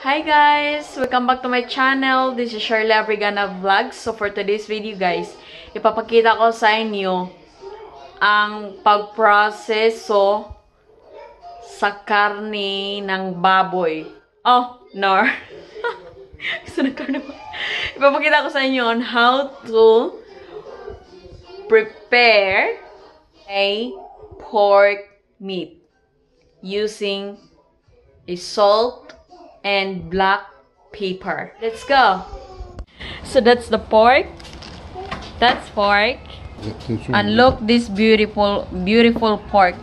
Hi guys! Welcome back to my channel. This is Shirley Abrigana Vlogs. So for today's video guys, ipapakita ko sa inyo ang pagproseso sa karne ng baboy. Oh, no. Gusto ng karne ba? Ipapakita ko sa inyo on how to prepare a pork meat using a salt and black pepper. Let's go. So that's the pork. That's pork. And look this beautiful pork.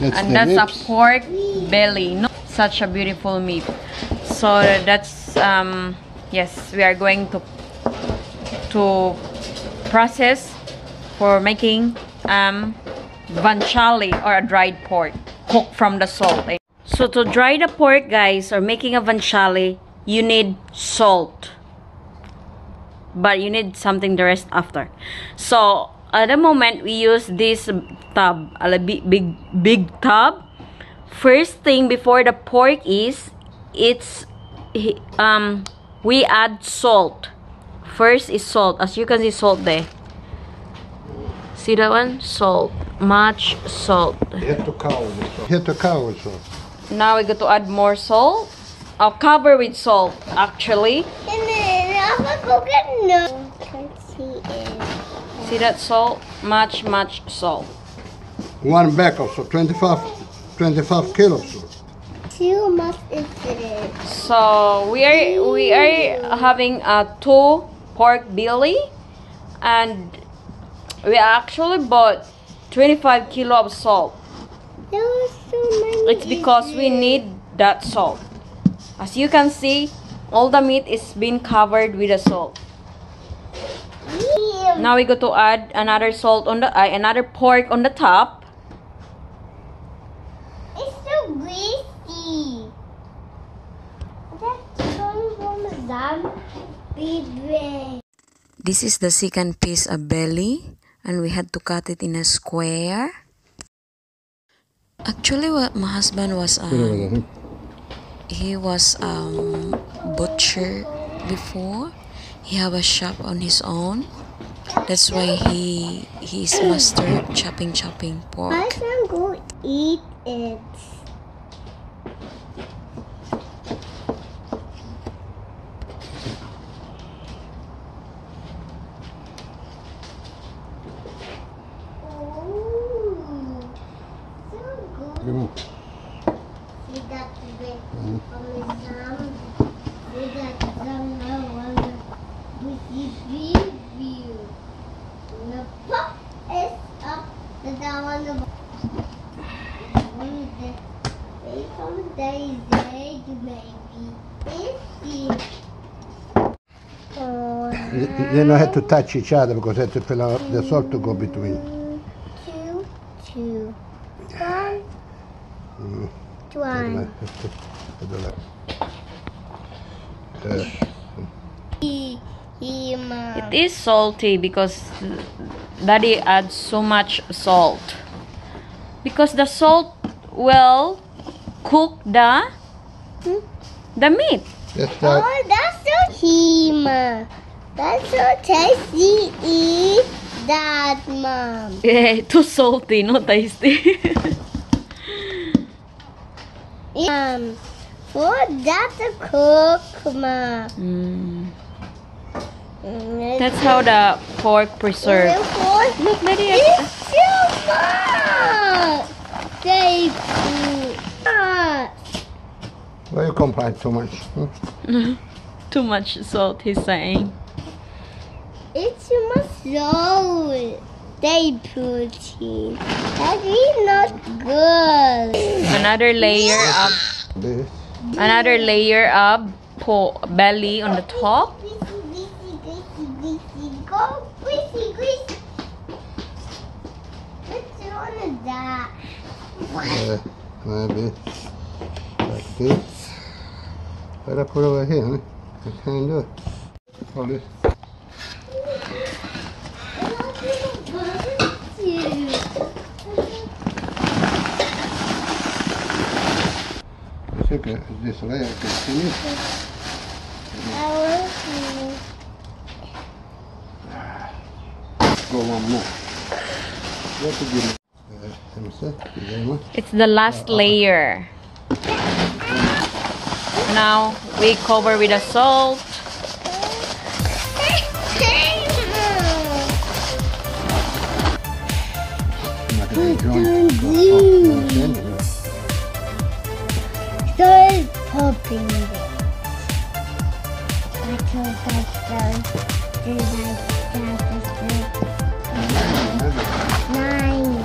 That's a pork belly. No, such a beautiful meat. So that's yes, we are going to process for making guanciale or a dried pork cooked from the salt. So to dry the pork guys, or making a guanciale, you need salt, but you need something the rest after. So at the moment we use this tub, a big tub. First thing before the pork is we add salt. First is salt. As you can see, salt there. See that one? Salt. Much salt. Hit the cow with salt. Now we got to add more salt. I'll cover with salt actually. And then I'm gonna can't see it. See that salt? Much salt. One bag of salt, 25 kilos. Too much is it? So we are having a 2 pork belly, and we actually bought 25 kilo of salt. There was so many. It's because we need that salt. As you can see, all the meat is being covered with the salt. Now we go to add another salt on the another pork on the top. It's so greasy. That's coming from the zombie. This is the second piece of belly, and we had to cut it in a square. Actually, what my husband was he was butcher before. He have a shop on his own. That's why he's master chopping pork. I can go eat it. They don't have to touch each other because they have to fill out the salt to go between. 2, 1. It is salty because Daddy adds so much salt. Because the salt will cook the meat. Oh, that's so hima. That's so tasty. Eat that, Mom. Yeah, too salty, not tasty. For that to cook, Mom. That's how the pork preserved. Look, Daddy. It's too much. They Why you complain too much? Too much salt, he's saying. It's too much salt. They protein. That is not good. Another layer of belly on the top. Go greasy. What's wrong with that? Maybe like this. Better put over here, huh? I can't do it. Hold it. took this layer to finish. Go one more. What to give me? It's the last layer. Now we cover with the salt. Start popping it. Until that's done. Nine.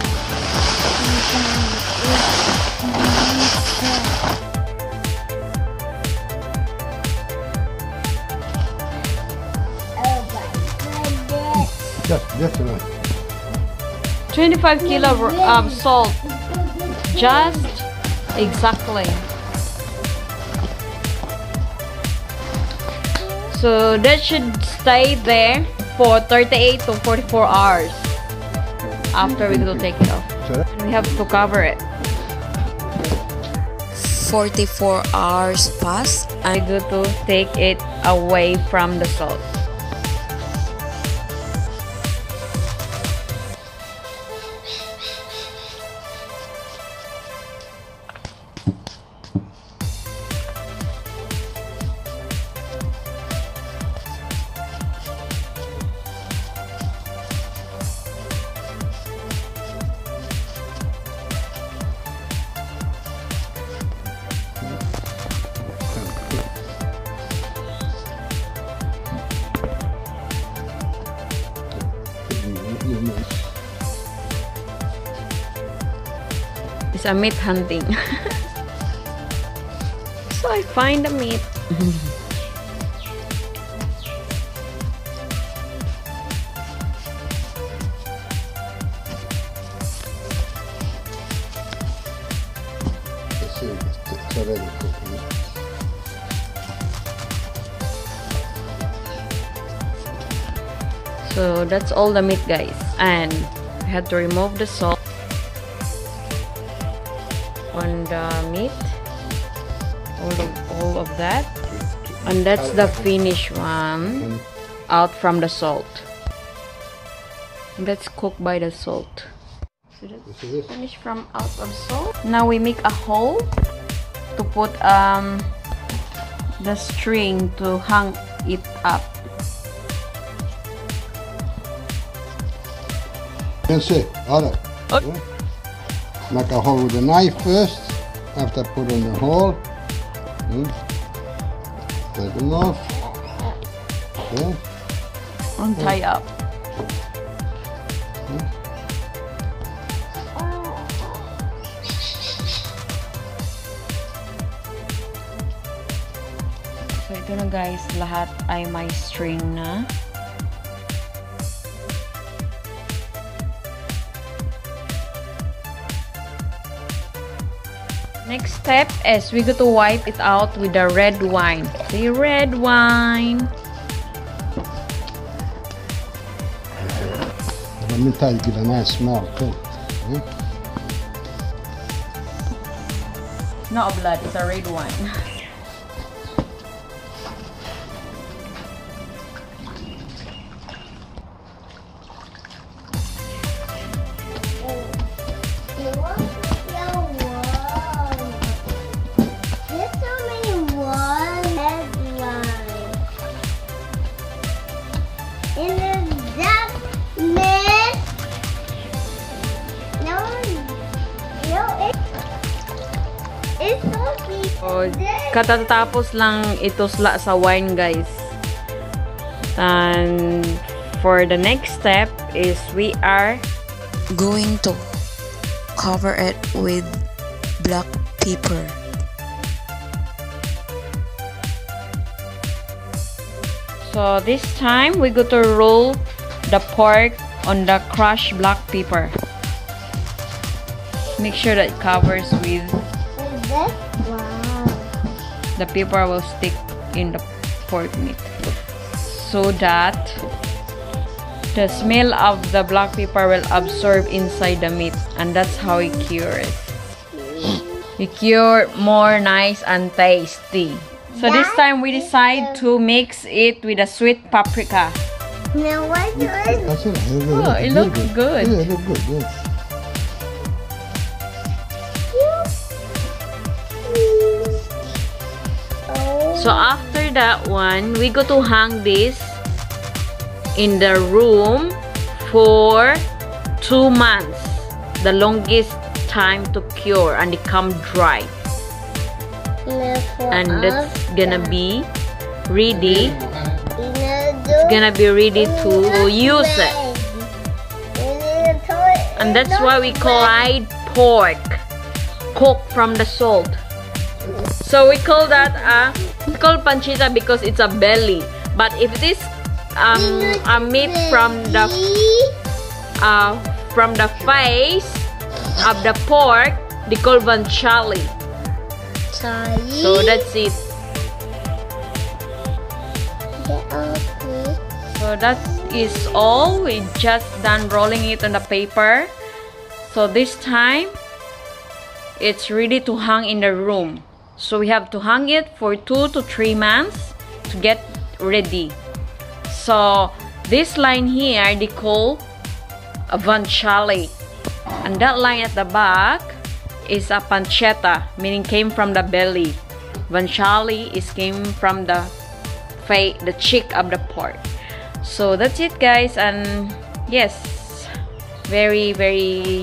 Just right. 25 kilo of salt. Just exactly. So that should stay there for 38 to 44 hours after we will take it off. And we have to cover it. 44 hours passed. I go to take it away from the salt. It's a meat hunting. So I find the meat. It's already cooking. So that's all the meat, guys, and I had to remove the salt on the meat, all of that, and that's the finished one out from the salt. That's cooked by the salt. So that's finished from out of salt. Now we make a hole to put the string to hang it up. That's it. Alright. Okay. Make a hole with a knife first. After put in the hole. Take them off. Okay. And tie up. So ito na, guys, lahat ay may string na. Next step is we go to wipe it out with the red wine. See, red wine. Let me tell you, get a nice smell too. Not blood, it's a red wine. So, katatapos lang ito sa wine, guys. And for the next step is we are going to cover it with black pepper. So this time we go to roll the pork on the crushed black pepper. Make sure that it covers with the pepper will stick in the pork meat so that the smell of the black pepper will absorb inside the meat, and that's how it cures. We cure more nice and tasty. So this time we decide to mix it with a sweet paprika. Now what do I do? That's it. Oh, it looks good. Yeah, it looks good. Yes. So after that one, we go to hang this in the room for 2 months. The longest time to cure and become dry. And that's gonna be ready. It's gonna be ready to use it. And that's why we call fried pork, cooked from the salt. So we call that we call pancita because it's a belly. But if it is a meat from the face of the pork, they call guanciale. So that's it. So that is all. We just done rolling it on the paper. So this time it's ready to hang in the room. So we have to hang it for 2 to 3 months to get ready. So this line here they call a guanciale, and that line at the back is a pancetta, meaning came from the belly. Guanciale is came from the cheek of the pork. So that's it, guys. And yes, very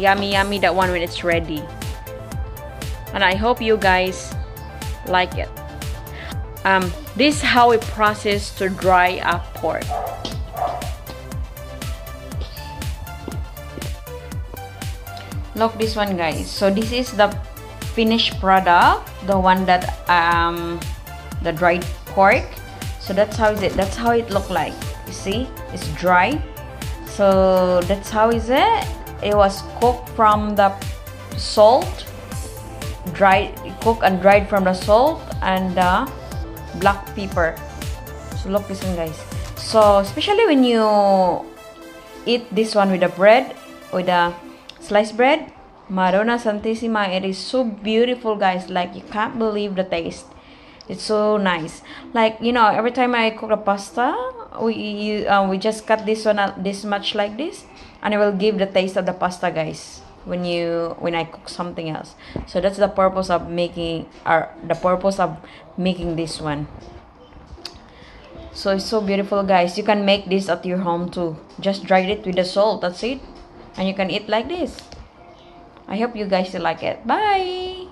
yummy that one when it's ready. And I hope you guys like it. This is how we process to dry up pork. Look this one, guys. So this is the finished product, the one that the dried pork. So that's how is it. That's how it look like. You see, it's dry. So that's how is it. It was cooked from the salt, cooked and dried from the salt and the black pepper. So look this one, guys. So especially when you eat this one with the bread, with the sliced bread, Madonna Santissima, it is so beautiful, guys. Like, you can't believe the taste. It's so nice. Like, you know, every time I cook a pasta, we just cut this one out this much like this, and it will give the taste of the pasta, guys, when I cook something else. So that's the purpose of making this one. So it's so beautiful, guys. You can make this at your home too. Just dry it with the salt, that's it, and you can eat like this. I hope you guys will like it. Bye.